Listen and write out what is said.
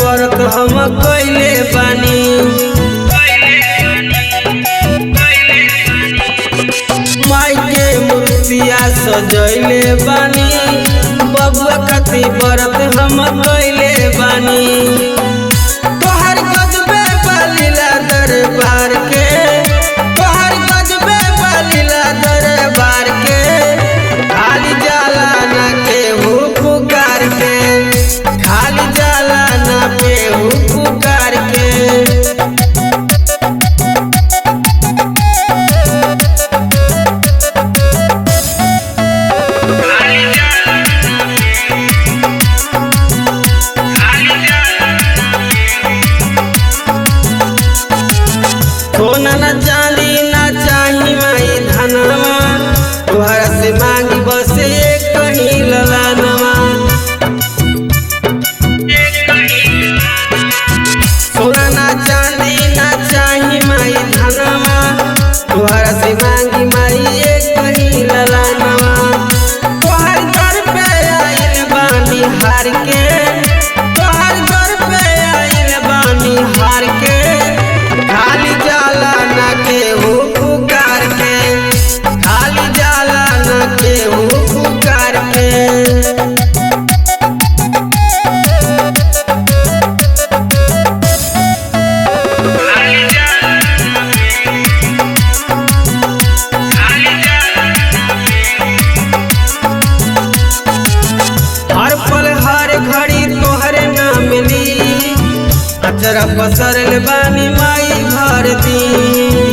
व्रत हम कइले बानी। माई के मूर्तिया सजैले बानी, बबुआ खातिर व्रत हम कइले बानी। तोहर गजबे बलिला दरबार के, तोहर गजबे बलिला दरबार के, खाली जाला ना केहू पुकार के, खाली जाला ना केहू पुकार के। सोना ना चांदी ना चाही माई धनवा, तोहरा से मांगी बस एक ही ललनवा। सोना ना चांदी ना चाही माई धनवा, तोहरा से मांगी माई एक ही ललनवा। तोहर दर पे आइल बानी हार के, तोहर दर पे आइल बानी हार के, खाली जाला ना केहू पुकार के, खाली जाला ना केहू पुकार के। हर पल हर घड़ी तोहरे नाम ली, अचरा पसरल बानी माई भर दी।